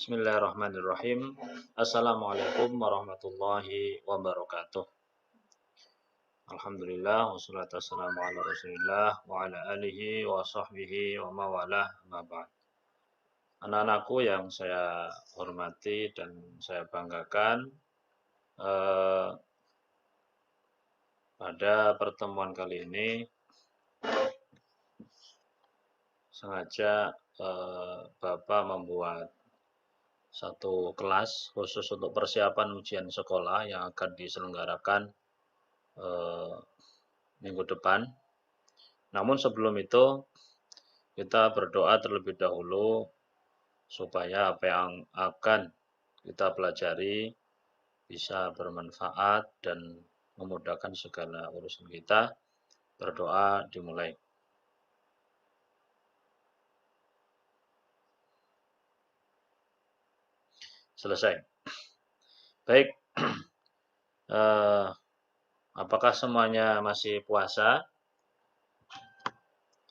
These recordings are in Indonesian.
Bismillahirrahmanirrahim. Assalamualaikum warahmatullahi wabarakatuh. Alhamdulillah wassalatu wassalamu ala Rasulillah wa ala alihi wa sahbihi wa mawalah ma ba'd. Anak-anakku yang saya hormati dan saya banggakan, eh, pada pertemuan kali ini sengaja Bapak membuat satu kelas khusus untuk persiapan ujian sekolah yang akan diselenggarakan minggu depan. Namun sebelum itu kita berdoa terlebih dahulu supaya apa yang akan kita pelajari bisa bermanfaat dan memudahkan segala urusan kita. Berdoa dimulai. Selesai. Baik. Apakah semuanya masih puasa?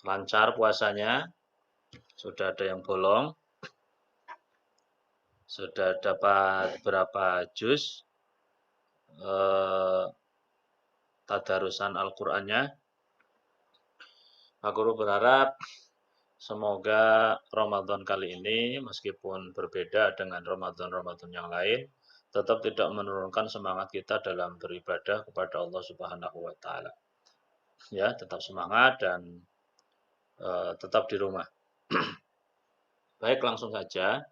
Lancar puasanya? Sudah ada yang bolong? Sudah dapat berapa juz tadarusan Al-Qur'annya? Pak Guru berharap semoga Ramadan kali ini meskipun berbeda dengan Ramadan-Ramadan yang lain, tetap tidak menurunkan semangat kita dalam beribadah kepada Allah Subhanahu wa taala. Ya, tetap semangat dan tetap di rumah. Baik, langsung saja.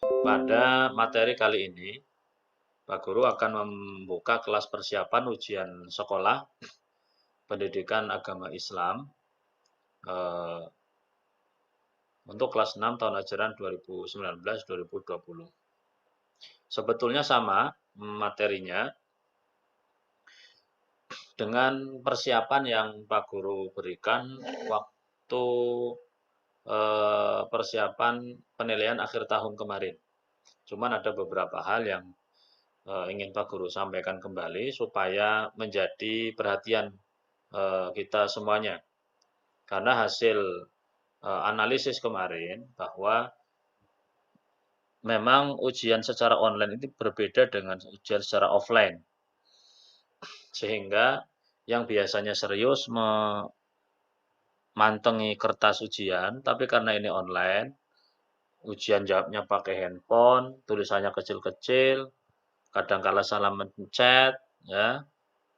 Pada materi kali ini, Pak Guru akan membuka kelas persiapan ujian sekolah pendidikan agama Islam untuk kelas 6 tahun ajaran 2019-2020. Sebetulnya sama materinya dengan persiapan yang Pak Guru berikan waktu persiapan penilaian akhir tahun kemarin. Cuman ada beberapa hal yang ingin Pak Guru sampaikan kembali supaya menjadi perhatian kita semuanya. Karena hasil analisis kemarin bahwa memang ujian secara online itu berbeda dengan ujian secara offline. Sehingga yang biasanya serius memantengi kertas ujian, tapi karena ini online, ujian jawabnya pakai handphone, tulisannya kecil-kecil, kadang-kala salah mencet, ya,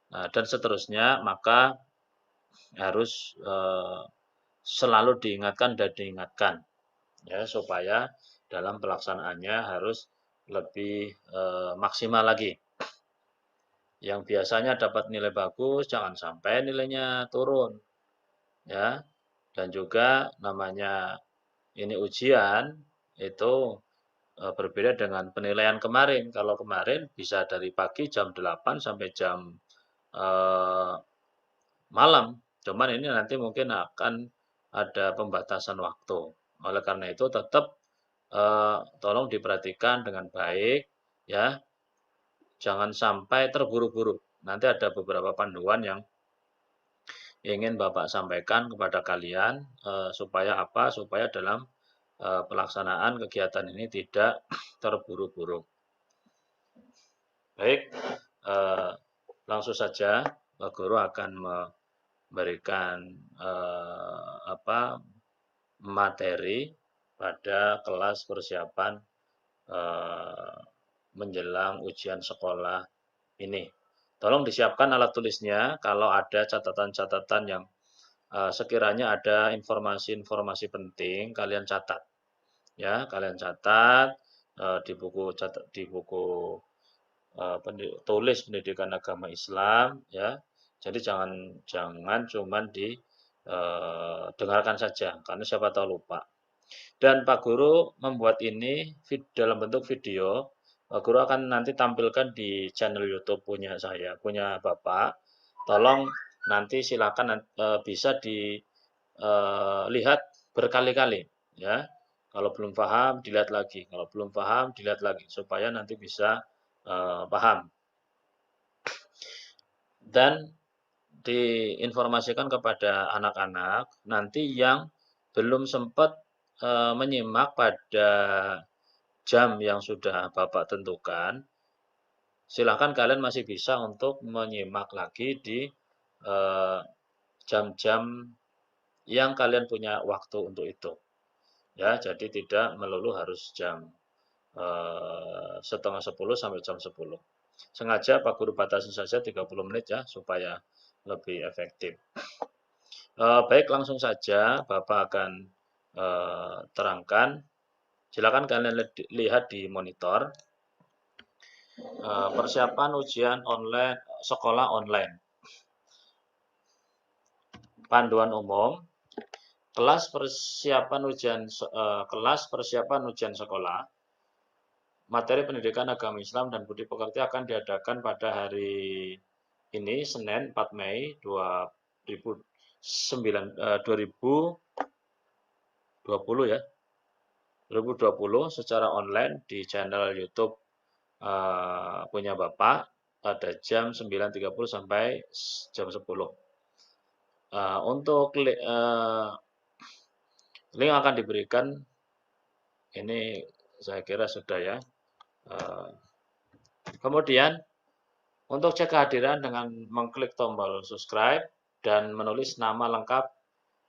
dan seterusnya, maka harus selalu diingatkan dan diingatkan, ya, supaya dalam pelaksanaannya harus lebih maksimal lagi. Yang biasanya dapat nilai bagus, jangan sampai nilainya turun, ya. Dan juga namanya ini ujian itu berbeda dengan penilaian kemarin. Kalau kemarin bisa dari pagi jam 8 sampai jam malam. Cuman ini nanti mungkin akan ada pembatasan waktu. Oleh karena itu tetap tolong diperhatikan dengan baik, ya. Jangan sampai terburu-buru. Nanti ada beberapa panduan yang ingin Bapak sampaikan kepada kalian supaya apa? Supaya dalam pelaksanaan kegiatan ini tidak terburu-buru. Baik, langsung saja Pak Guru akan memberikan materi pada kelas persiapan menjelang ujian sekolah ini. Tolong disiapkan alat tulisnya kalau ada catatan-catatan yang sekiranya ada informasi-informasi penting, kalian catat. Ya, kalian catat di buku tulis pendidikan agama Islam, ya. Jadi jangan cuman dengarkan saja, karena siapa tahu lupa. Dan Pak Guru membuat ini dalam bentuk video. Pak Guru akan nanti tampilkan di channel YouTube punya saya, punya Bapak. Tolong nanti silakan bisa dilihat berkali-kali, ya. Kalau belum paham, dilihat lagi. Kalau belum paham, dilihat lagi supaya nanti bisa paham. Dan diinformasikan kepada anak-anak nanti yang belum sempat menyimak pada jam yang sudah Bapak tentukan, silahkan kalian masih bisa untuk menyimak lagi di jam-jam yang kalian punya waktu untuk itu. Ya, jadi tidak melulu harus jam setengah 10 sampai jam 10. Sengaja Pak Guru batasi saja 30 menit ya, supaya lebih efektif. Baik, langsung saja Bapak akan terangkan. Silakan kalian lihat di monitor. Persiapan ujian online, sekolah online. Panduan umum, kelas persiapan ujian sekolah. Materi pendidikan agama Islam dan budi pekerti akan diadakan pada hari ini, Senin 4 Mei 2020 ya. 2020 secara online di channel YouTube punya Bapak pada jam 9.30 sampai jam 10. Untuk link akan diberikan, ini saya kira sudah ya. Kemudian untuk cek kehadiran dengan mengklik tombol subscribe dan menulis nama lengkap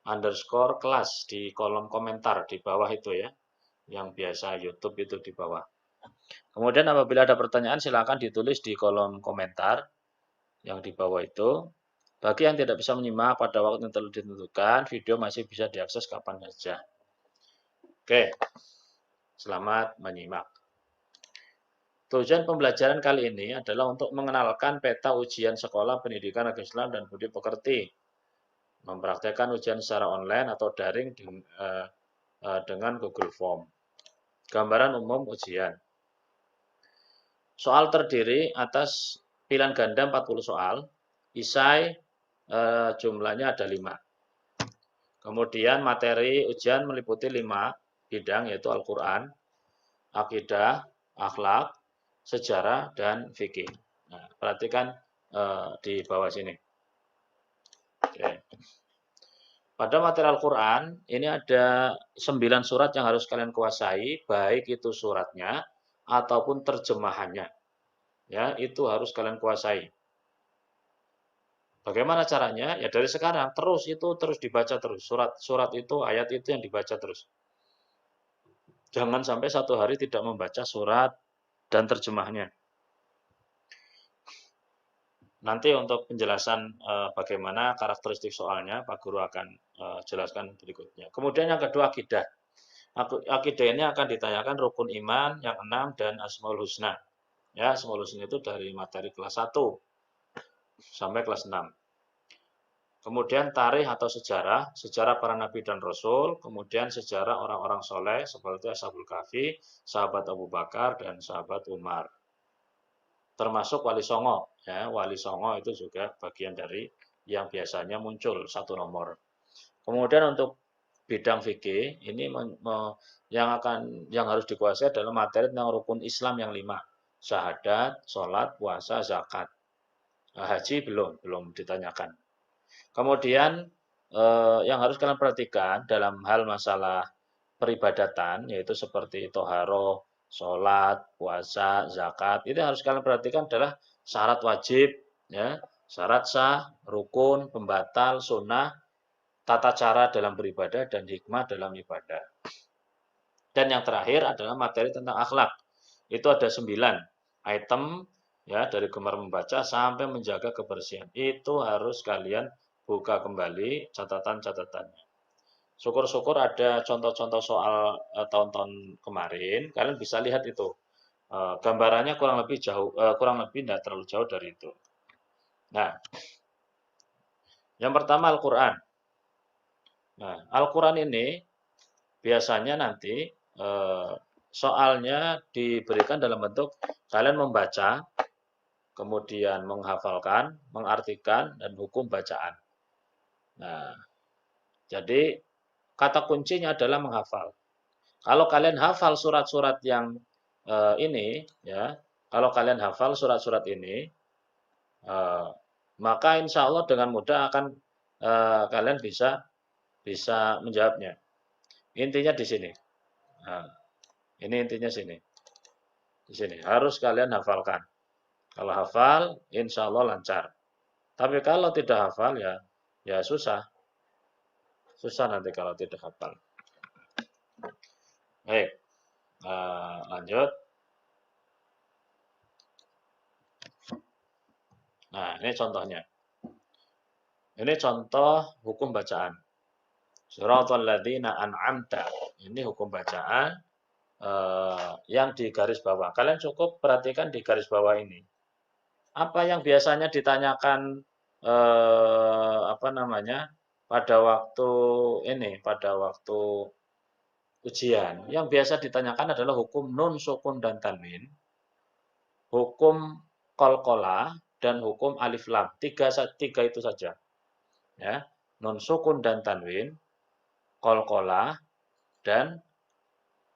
underscore kelas di kolom komentar di bawah itu ya, yang biasa YouTube itu di bawah. Kemudian apabila ada pertanyaan silakan ditulis di kolom komentar yang di bawah itu. Bagi yang tidak bisa menyimak pada waktu yang telah ditentukan, video masih bisa diakses kapan saja. Oke, selamat menyimak. Tujuan pembelajaran kali ini adalah untuk mengenalkan peta ujian sekolah pendidikan agama Islam dan budi pekerti, mempraktekkan ujian secara online atau daring dengan Google Form. Gambaran umum ujian. Soal terdiri atas pilihan ganda 40 soal, isai jumlahnya ada 5. Kemudian materi ujian meliputi 5 bidang, yaitu Al-Quran, akidah, akhlak, sejarah, dan fikih. Nah, perhatikan di bawah sini. Oke. Pada materi Al-Quran, ini ada 9 surat yang harus kalian kuasai, baik itu suratnya ataupun terjemahannya. Ya, itu harus kalian kuasai. Bagaimana caranya? Ya dari sekarang, terus dibaca terus. Surat itu, ayat itu yang dibaca terus. Jangan sampai satu hari tidak membaca surat dan terjemahnya. Nanti untuk penjelasan bagaimana karakteristik soalnya, Pak Guru akan jelaskan berikutnya. Kemudian yang kedua, akidah. Akidah ini akan ditanyakan rukun iman yang 6 dan Asmaul Husna. Ya, Asmaul Husna itu dari materi kelas 1 sampai kelas 6. Kemudian tarikh atau sejarah para nabi dan rasul, kemudian sejarah orang-orang soleh seperti Ashabul Kahfi, sahabat Abu Bakar, dan sahabat Umar. Termasuk Wali Songo. Ya, Wali Songo itu juga bagian dari yang biasanya muncul satu nomor. Kemudian untuk bidang fikih, ini yang harus dikuasai adalah materi tentang rukun Islam yang 5. Syahadat, sholat, puasa, zakat. Haji belum ditanyakan. Kemudian yang harus kalian perhatikan dalam hal masalah peribadatan, yaitu seperti toharoh, sholat, puasa, zakat, itu yang harus kalian perhatikan adalah syarat wajib, ya, syarat sah, rukun, pembatal, sunnah, tata cara dalam beribadah, dan hikmah dalam ibadah. Dan yang terakhir adalah materi tentang akhlak. Itu ada 9 item, ya, dari gemar membaca sampai menjaga kebersihan. Itu harus kalian buka kembali catatan-catatannya. Syukur-syukur ada contoh-contoh soal tahun-tahun kemarin, kalian bisa lihat itu. Gambarannya kurang lebih tidak terlalu jauh dari itu. Nah, yang pertama Al-Quran. Nah, Al-Quran ini biasanya nanti soalnya diberikan dalam bentuk kalian membaca, kemudian menghafalkan, mengartikan, dan hukum bacaan. Nah, jadi kata kuncinya adalah menghafal. Kalau kalian hafal surat-surat yang ini, ya, kalau kalian hafal surat-surat ini, maka insya Allah dengan mudah akan kalian bisa menjawabnya. Intinya di sini. Nah, ini intinya sini. Di sini harus kalian hafalkan. Kalau hafal, insya Allah lancar. Tapi kalau tidak hafal ya susah. Susah nanti kalau tidak hafal. Baik, lanjut. Nah, ini contohnya. Ini contoh hukum bacaan. Suratul ladzina an'amta. Ini hukum bacaan yang di garis bawah. Kalian cukup perhatikan di garis bawah ini. Apa yang biasanya ditanyakan apa namanya pada waktu ini, pada waktu ujian? Yang biasa ditanyakan adalah hukum nun, sukun, dan tanwin, hukum qalqalah, dan hukum alif lam. Tiga itu saja. Ya, nun, sukun, dan tanwin, qalqalah, dan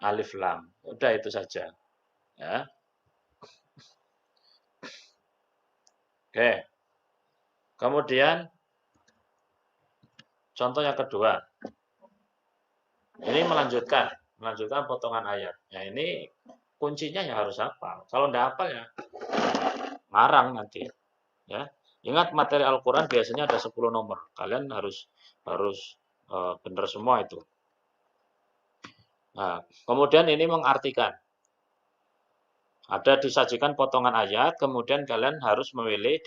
alif lam. Udah itu saja. Ya. Oke. Kemudian contoh yang kedua. Ini melanjutkan potongan ayat. Ya ini kuncinya ya harus hafal. Kalau enggak hafal ya ngarang nanti. Ya. Ingat materi Al-Qur'an biasanya ada 10 nomor. Kalian harus benar semua itu. Nah, kemudian ini mengartikan. Ada disajikan potongan ayat, kemudian kalian harus memilih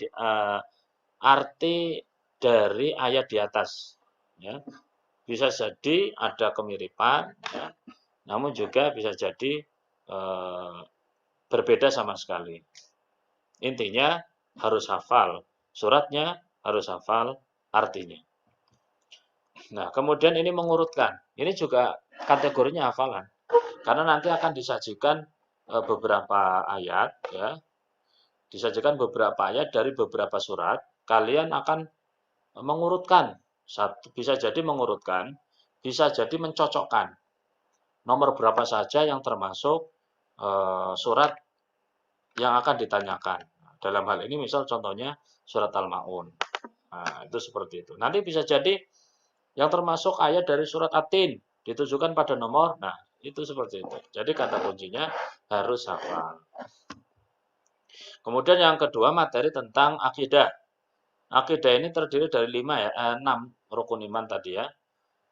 arti dari ayat di atas. Ya. Bisa jadi ada kemiripan, ya, namun juga bisa jadi berbeda sama sekali. Intinya harus hafal suratnya, harus hafal artinya. Nah, kemudian ini mengurutkan. Ini juga kategorinya hafalan. Karena nanti akan disajikan beberapa ayat, ya. Disajikan beberapa ayat dari beberapa surat. Kalian akan mengurutkan. Bisa jadi mengurutkan, bisa jadi mencocokkan. Nomor berapa saja yang termasuk surat yang akan ditanyakan. Dalam hal ini misal contohnya surat Al-Ma'un. Nah, itu seperti itu. Nanti bisa jadi yang termasuk ayat dari surat At-Tin ditujukan pada nomor. Nah, itu seperti itu. Jadi kata kuncinya harus hafal. Kemudian yang kedua materi tentang akidah. Akidah ini terdiri dari 6 rukun iman tadi ya.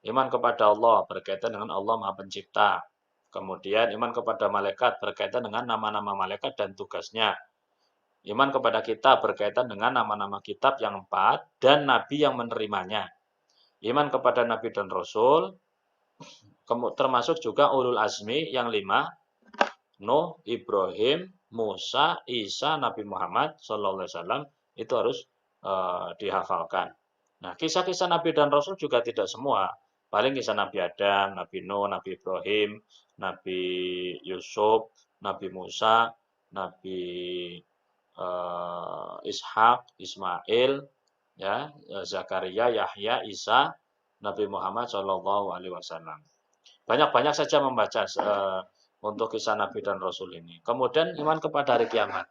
Iman kepada Allah berkaitan dengan Allah Maha Pencipta. Kemudian iman kepada malaikat berkaitan dengan nama-nama malaikat dan tugasnya. Iman kepada kitab berkaitan dengan nama-nama kitab yang 4 dan nabi yang menerimanya. Iman kepada nabi dan rasul, termasuk juga ulul azmi yang 5, Nuh, Ibrahim, Musa, Isa, Nabi Muhammad SAW, itu harus dihafalkan. Nah, kisah-kisah nabi dan rasul juga tidak semua. Paling kisah Nabi Adam, Nabi Nuh, Nabi Ibrahim, Nabi Yusuf, Nabi Musa, Nabi Ishak, Ismail, ya, Zakaria, Yahya, Isa, Nabi Muhammad SAW. Banyak-banyak saja membaca untuk kisah Nabi dan Rasul ini. Kemudian iman kepada hari kiamat.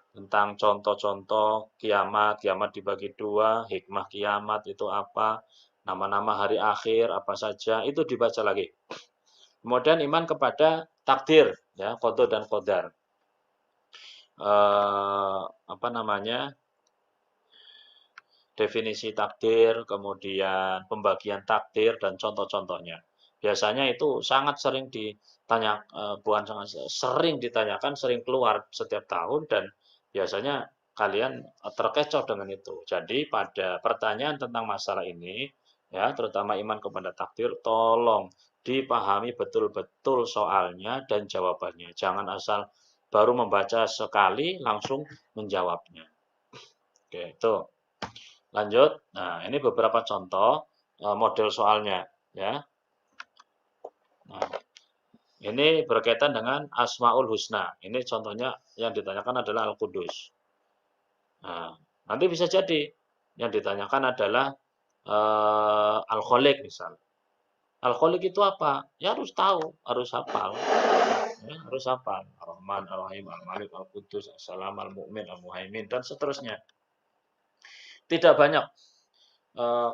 Tentang contoh-contoh kiamat, kiamat dibagi dua, hikmah kiamat itu apa, nama-nama hari akhir apa saja, itu dibaca lagi. Kemudian iman kepada takdir, ya, qada dan qadar. Apa namanya? Definisi takdir, kemudian pembagian takdir dan contoh-contohnya. Biasanya itu sangat sering ditanya, bukan sangat sering ditanyakan, sering keluar setiap tahun dan biasanya kalian terkecoh dengan itu. Jadi pada pertanyaan tentang masalah ini, ya terutama iman kepada takdir, tolong dipahami betul-betul soalnya dan jawabannya. Jangan asal baru membaca sekali langsung menjawabnya. Oke, itu. Lanjut. Nah, ini beberapa contoh model soalnya, ya. Nah, ini berkaitan dengan Asmaul Husna. Ini contohnya yang ditanyakan adalah Al-Qudus. Nah, nanti bisa jadi yang ditanyakan adalah Al-Khaliq misal. Al-Khaliq itu apa? Ya harus tahu, harus hafal. Ya, harus hafal. Ar-Rahman, Ar-Rahim, Al-Malik, Al-Qudus, As-Salam, Al-Mu'min, Al-Muhaimin, dan seterusnya. Tidak banyak.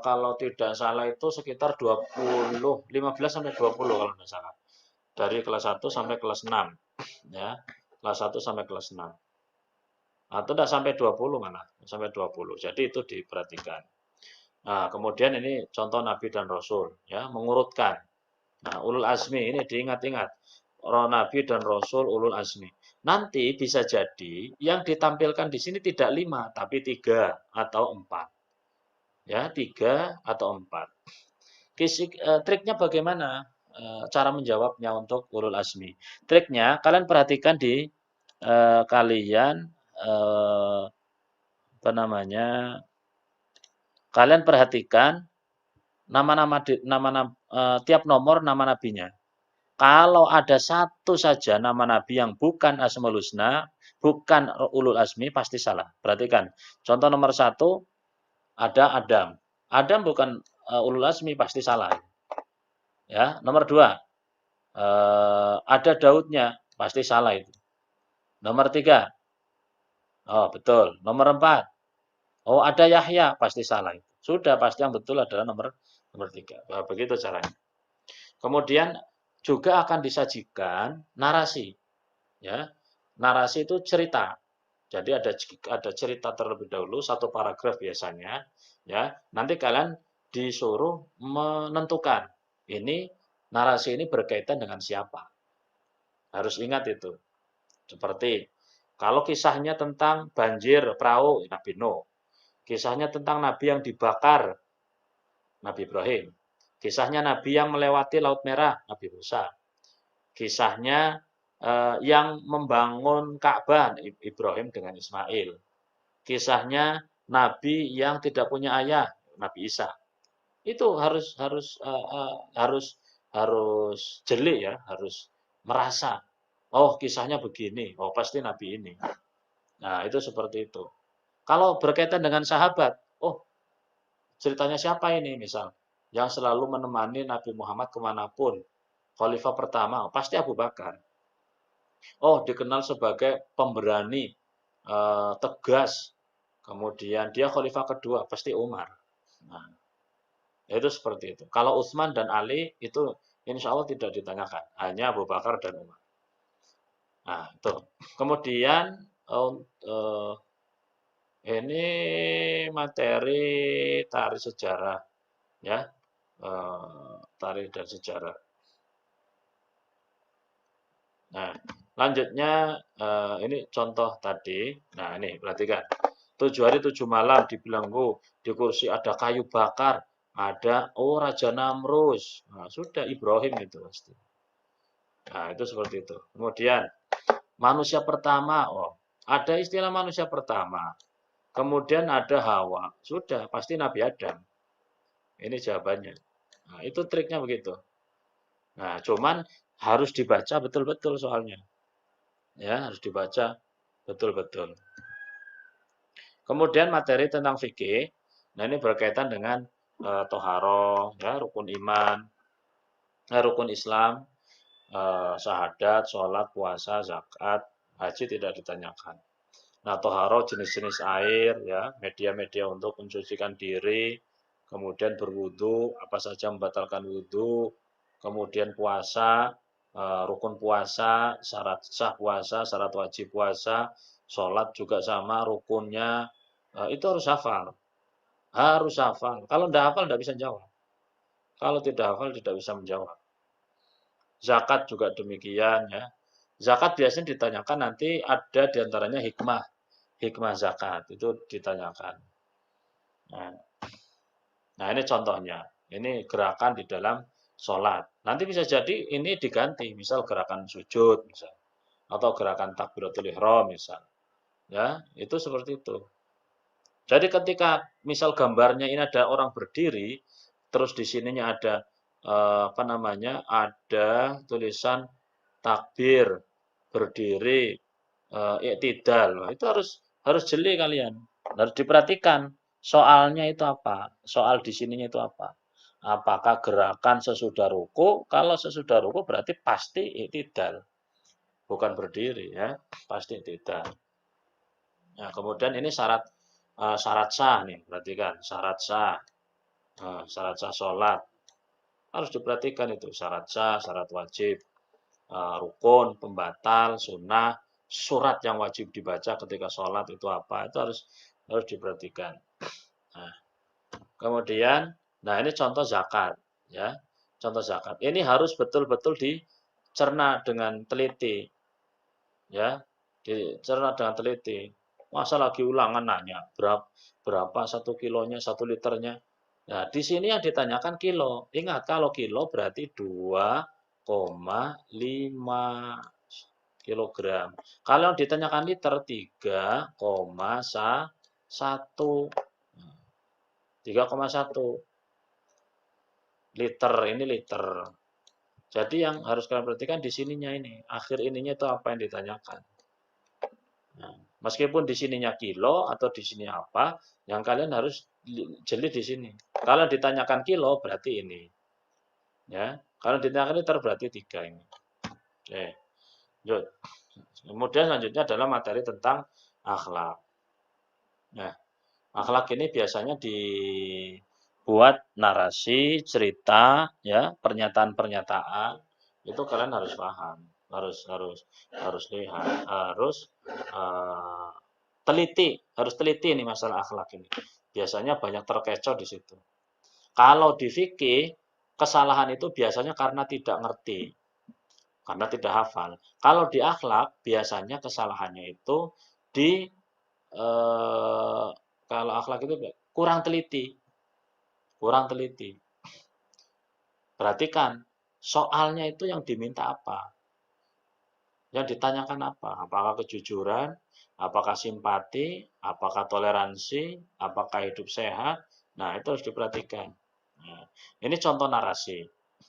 Kalau tidak salah itu sekitar 15 sampai 20 kalau tidak salah. Dari kelas 1 sampai kelas 6. Ya. Kelas 1 sampai kelas 6. Atau tidak sampai 20 malah, sampai 20. Jadi itu diperhatikan. Nah, kemudian ini contoh Nabi dan Rasul, ya, mengurutkan. Nah, ulul azmi ini diingat-ingat. Nabi dan Rasul ulul azmi. Nanti bisa jadi yang ditampilkan di sini tidak 5, tapi 3 atau 4. Ya, 3 atau 4. Triknya bagaimana? Cara menjawabnya untuk ulul azmi. Triknya, kalian perhatikan di kalian apa namanya? Kalian perhatikan nama-nama tiap nomor nama nabinya. Kalau ada satu saja nama nabi yang bukan Asmaul Husna, bukan ulul azmi, pasti salah. Perhatikan. Contoh nomor 1 ada Adam. Adam bukan ulul azmi, pasti salah. Ya, nomor 2 ada Daudnya, pasti salah itu. Nomor 3, oh betul. Nomor 4, oh ada Yahya, pasti salah itu. Sudah, pasti yang betul adalah nomor 3. Nah, begitu caranya. Kemudian juga akan disajikan narasi. Ya, narasi itu cerita. Jadi ada cerita terlebih dahulu, satu paragraf biasanya. Ya, nanti kalian disuruh menentukan ini narasi ini berkaitan dengan siapa. Harus ingat itu. Seperti kalau kisahnya tentang banjir perahu Nabi Nuh, kisahnya tentang Nabi yang dibakar Nabi Ibrahim, kisahnya Nabi yang melewati Laut Merah Nabi Musa, kisahnya yang membangun Ka'bah Ibrahim dengan Ismail, kisahnya Nabi yang tidak punya ayah Nabi Isa. Itu harus jeli ya, harus merasa. Oh, kisahnya begini. Oh, pasti Nabi ini. Nah, itu seperti itu. Kalau berkaitan dengan sahabat, oh, ceritanya siapa ini misal? Yang selalu menemani Nabi Muhammad kemanapun. Khalifah pertama, pasti Abu Bakar. Oh, dikenal sebagai pemberani, tegas. Kemudian dia khalifah kedua, pasti Umar. Nah, itu seperti itu. Kalau Utsman dan Ali itu insya Allah tidak ditanyakan, hanya Abu Bakar dan Umar. Nah, itu. Kemudian ini materi tarikh sejarah, ya, tarikh dan sejarah. Nah, lanjutnya ini contoh tadi. Nah, ini perhatikan. 7 hari 7 malam dibelenggu, di kursi ada kayu bakar, ada Raja Namrus. Nah, sudah Ibrahim itu pasti. Nah, itu seperti itu. Kemudian manusia pertama, ada istilah manusia pertama. Kemudian ada Hawa. Sudah, pasti Nabi Adam. Ini jawabannya. Nah, itu triknya begitu. Nah, cuman harus dibaca betul-betul soalnya. Ya, harus dibaca betul-betul. Kemudian materi tentang fikih. Nah, ini berkaitan dengan toharoh, ya, rukun iman, rukun Islam, syahadat, sholat, puasa, zakat, haji tidak ditanyakan. Nah, toharoh jenis-jenis air, ya, media-media untuk mencucikan diri, kemudian berwudu, apa saja membatalkan wudu, kemudian puasa, rukun puasa, syarat sah puasa, syarat wajib puasa, sholat juga sama rukunnya, itu harus hafal. Harus hafal. Kalau tidak hafal tidak bisa jawab. Kalau tidak hafal tidak bisa menjawab. Zakat juga demikian ya. Zakat biasanya ditanyakan nanti ada diantaranya hikmah. Hikmah zakat itu ditanyakan. Nah, ini contohnya. Ini gerakan di dalam sholat. Nanti bisa jadi ini diganti. Misal gerakan sujud misal. Atau gerakan takbiratul ihram misal. Ya, itu seperti itu. Jadi ketika misal gambarnya ini ada orang berdiri, terus di sininya ada apa namanya? Ada tulisan takbir, berdiri, iktidal. Nah, itu harus jeli kalian. Harus diperhatikan soalnya itu apa? Soal di sininya itu apa? Apakah gerakan sesudah ruku? Kalau sesudah ruku berarti pasti iktidal. Bukan berdiri ya, pasti iktidal. Nah, kemudian ini syarat sah nih, perhatikan syarat sah. Syarat sah sholat harus diperhatikan itu syarat sah, syarat wajib, rukun, pembatal, sunnah, surat yang wajib dibaca ketika sholat itu apa, itu harus diperhatikan. Nah, kemudian, nah ini contoh zakat, ya, contoh zakat. Ini harus betul-betul dicerna dengan teliti, ya, dicerna dengan teliti. Masa lagi ulangan nanya berapa 1 kilonya, 1 liternya. Nah, di sini yang ditanyakan kilo. Ingat, kalau kilo berarti 2,5 kilogram. Kalau yang ditanyakan liter 3,1. 3,1 liter, ini liter. Jadi yang harus kalian perhatikan di sininya ini, akhir ininya itu apa yang ditanyakan. Nah, meskipun di sininya kilo atau di sini apa, yang kalian harus jeli di sini. Kalau ditanyakan kilo berarti ini, ya. Kalau ditanyakan liter berarti 3 ini. Oke. Lanjut. Kemudian selanjutnya adalah materi tentang akhlak. Nah, akhlak ini biasanya dibuat narasi, cerita, ya, pernyataan-pernyataan. Itu kalian harus paham, harus lihat, teliti, harus teliti ini masalah akhlak ini. Biasanya banyak terkecoh di situ. Kalau di fikih, kesalahan itu biasanya karena tidak ngerti, karena tidak hafal. Kalau di akhlak, biasanya kesalahannya itu di eh, kalau akhlak itu kurang teliti, kurang teliti. Perhatikan, soalnya itu yang diminta apa? Yang ditanyakan apa? Apakah kejujuran? Apakah simpati? Apakah toleransi? Apakah hidup sehat? Nah, itu harus diperhatikan. Nah, ini contoh narasi.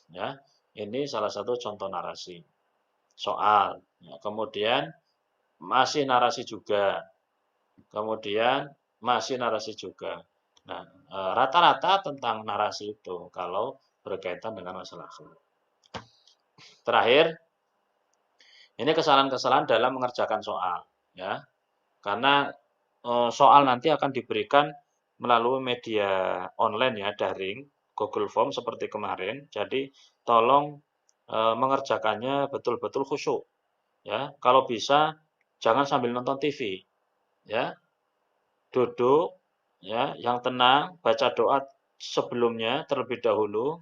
Ya, ini salah satu contoh narasi. Soal. Ya, kemudian masih narasi juga. Kemudian masih narasi juga. Nah, rata-rata tentang narasi itu kalau berkaitan dengan masalah akhlak. Terakhir, ini kesalahan-kesalahan dalam mengerjakan soal, ya. Karena soal nanti akan diberikan melalui media online ya, daring, Google Form seperti kemarin. Jadi tolong mengerjakannya betul-betul khusyuk, ya. Kalau bisa jangan sambil nonton TV, ya. Duduk, ya, yang tenang, baca doa sebelumnya terlebih dahulu,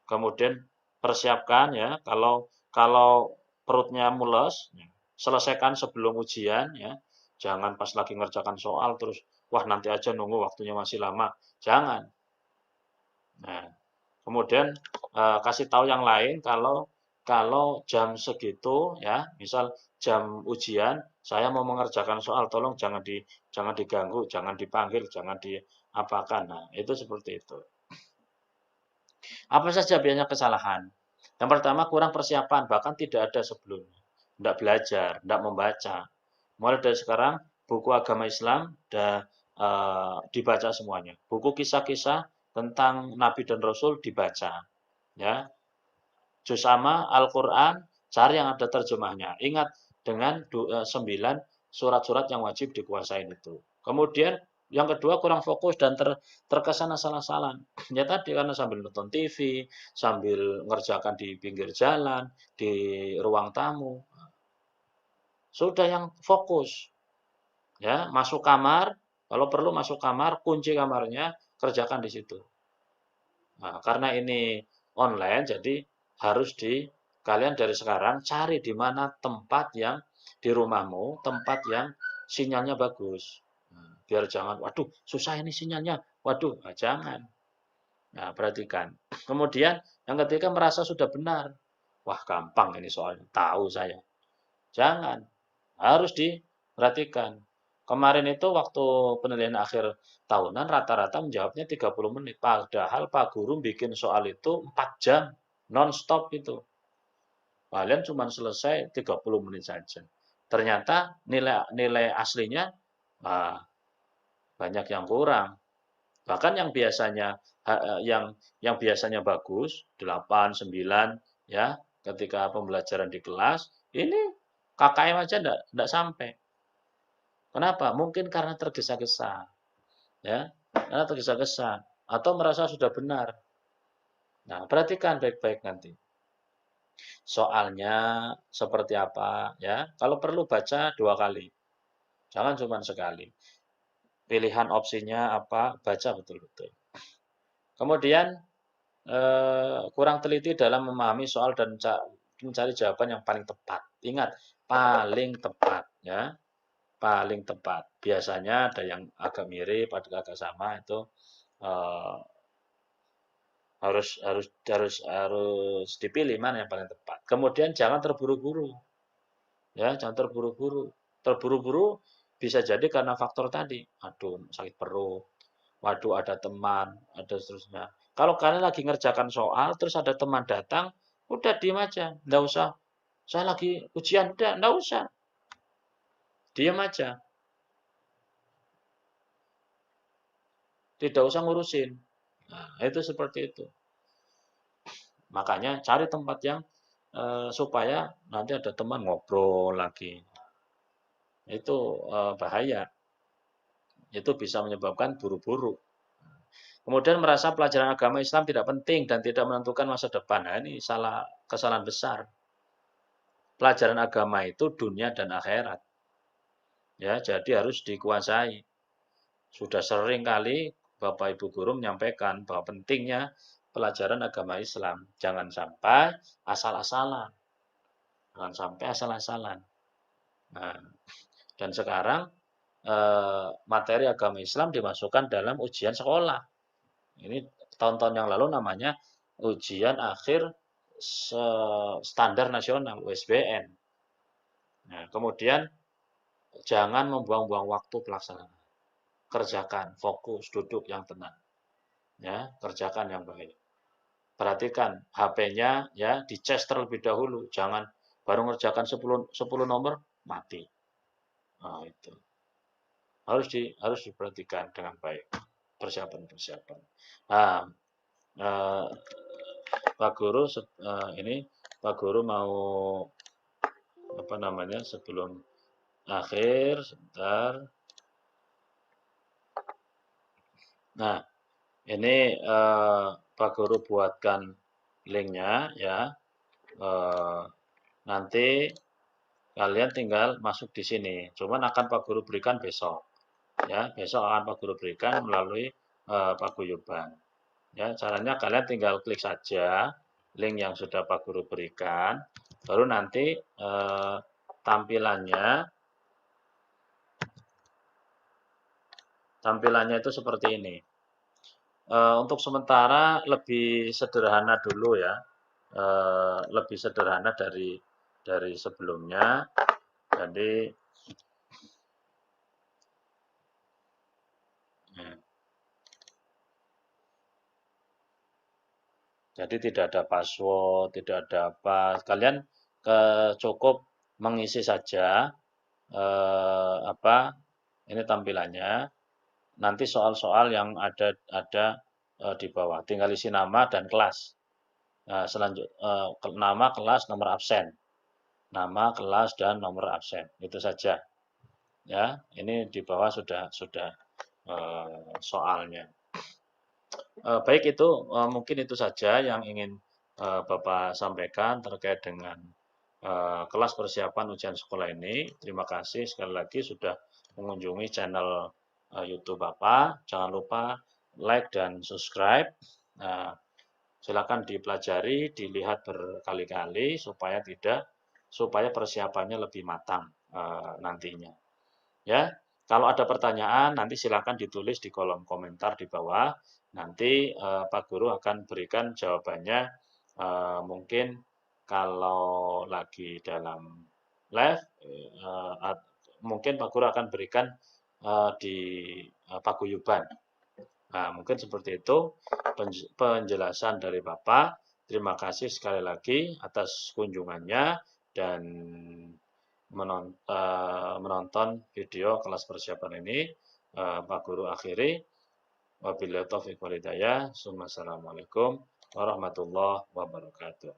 kemudian persiapkan ya, kalau kalau perutnya mules, selesaikan sebelum ujian ya. Jangan pas lagi ngerjakan soal terus, wah nanti aja nunggu waktunya masih lama. Jangan. Nah, kemudian kasih tahu yang lain kalau kalau jam segitu ya, misal jam ujian, saya mau mengerjakan soal, tolong jangan diganggu, jangan dipanggil, jangan diapakan. Nah, itu seperti itu. Apa saja biasanya kesalahan? Yang pertama kurang persiapan, bahkan tidak ada sebelumnya. Tidak belajar, tidak membaca. Mulai dari sekarang, buku agama Islam sudah dibaca semuanya. Buku kisah-kisah tentang Nabi dan Rasul dibaca. Ya, juz amma Al-Quran, cari yang ada terjemahnya. Ingat dengan 9 surat-surat yang wajib dikuasain itu. Kemudian yang kedua kurang fokus dan terkesan asal-asalan. Ya tadi karena sambil nonton TV, sambil ngerjakan di pinggir jalan, di ruang tamu. Sudah yang fokus. Ya, masuk kamar, kalau perlu masuk kamar, kunci kamarnya, kerjakan di situ. Nah, karena ini online, jadi harus kalian dari sekarang cari di mana tempat yang di rumahmu, tempat yang sinyalnya bagus. Nah, biar jangan, waduh, susah ini sinyalnya. Waduh, nah, jangan. Nah, perhatikan. Kemudian yang ketiga merasa sudah benar. Wah, gampang ini soalnya. Tahu saya. Jangan. Harus diperhatikan. Kemarin itu waktu penilaian akhir tahunan rata-rata menjawabnya 30 menit. Padahal Pak Guru bikin soal itu 4 jam non-stop itu. Kalian cuma selesai 30 menit saja. Ternyata nilai aslinya banyak yang kurang. Bahkan yang biasanya yang biasanya bagus 8, 9 ya ketika pembelajaran di kelas, ini KKM aja enggak sampai. Kenapa? Mungkin karena tergesa-gesa, ya, karena tergesa-gesa atau merasa sudah benar. Nah, perhatikan baik-baik nanti. soalnya seperti apa ya. Kalau perlu baca 2 kali, jangan cuma sekali. Pilihan opsinya apa, baca betul-betul. Kemudian kurang teliti dalam memahami soal dan mencari jawaban yang paling tepat. Ingat, paling tepat ya, paling tepat. Biasanya ada yang agak mirip, ada yang agak sama itu eh, harus dipilih mana yang paling tepat. Kemudian jangan terburu-buru, ya, jangan terburu-buru. Terburu-buru bisa jadi karena faktor tadi. Aduh, sakit perut. Waduh, ada teman, ada seterusnya. Kalau kalian lagi ngerjakan soal, terus ada teman datang, udah diem aja, nggak usah. Saya lagi ujian, udah, nggak usah, diem aja, tidak usah ngurusin. Nah, itu seperti itu. Makanya cari tempat yang supaya nanti ada teman ngobrol lagi. Itu bahaya. Itu bisa menyebabkan buru-buru. Kemudian merasa pelajaran agama Islam tidak penting dan tidak menentukan masa depan. Nah, ini kesalahan besar. Pelajaran agama itu dunia dan akhirat. Ya, jadi harus dikuasai. Sudah sering kali Bapak Ibu guru menyampaikan bahwa pentingnya pelajaran agama Islam. Jangan sampai asal-asalan. Jangan sampai asal-asalan. Nah, dan sekarang materi agama Islam dimasukkan dalam ujian sekolah. Ini tahun-tahun yang lalu namanya ujian akhir standar nasional USBN. Nah, kemudian jangan membuang-buang waktu pelaksanaan. Kerjakan, fokus, duduk yang tenang. Ya, kerjakan yang baik. Perhatikan HP-nya ya, dicas terlebih dahulu, jangan baru ngerjakan 10 nomor mati. Nah, itu. Harus diperhatikan dengan baik. Persiapan-persiapan. Nah, eh, Pak Guru ini Pak Guru mau apa namanya sebelum akhir sebentar. Nah, ini Pak Guru buatkan linknya ya. Nanti kalian tinggal masuk di sini. Cuman akan Pak Guru berikan besok. Ya, besok akan Pak Guru berikan melalui paguyuban. Ya, caranya kalian tinggal klik saja link yang sudah Pak Guru berikan. Baru nanti tampilannya itu seperti ini. Untuk sementara lebih sederhana dulu ya, lebih sederhana dari sebelumnya. Jadi, ya, jadi tidak ada password, tidak ada apa. Kalian cukup mengisi saja apa ini tampilannya. Nanti soal-soal yang ada di bawah. Tinggal isi nama dan kelas. Nah, nama, kelas, nomor absen. Nama, kelas, dan nomor absen. Itu saja. Ya, ini di bawah sudah soalnya. Baik itu mungkin itu saja yang ingin Bapak sampaikan terkait dengan kelas persiapan ujian sekolah ini. Terima kasih sekali lagi sudah mengunjungi channel YouTube Bapak. Jangan lupa like dan subscribe. Nah, silakan dipelajari, dilihat berkali-kali supaya persiapannya lebih matang nantinya. Ya, kalau ada pertanyaan nanti silakan ditulis di kolom komentar di bawah. Nanti Pak Guru akan berikan jawabannya mungkin kalau lagi dalam live mungkin Pak Guru akan berikan di paguyuban. Nah, mungkin seperti itu penjelasan dari Bapak. Terima kasih sekali lagi atas kunjungannya dan menonton video kelas persiapan ini. Pak Guru akhiri. Wabillahi taufiq wal hidayah. Assalamualaikum warahmatullahi wabarakatuh.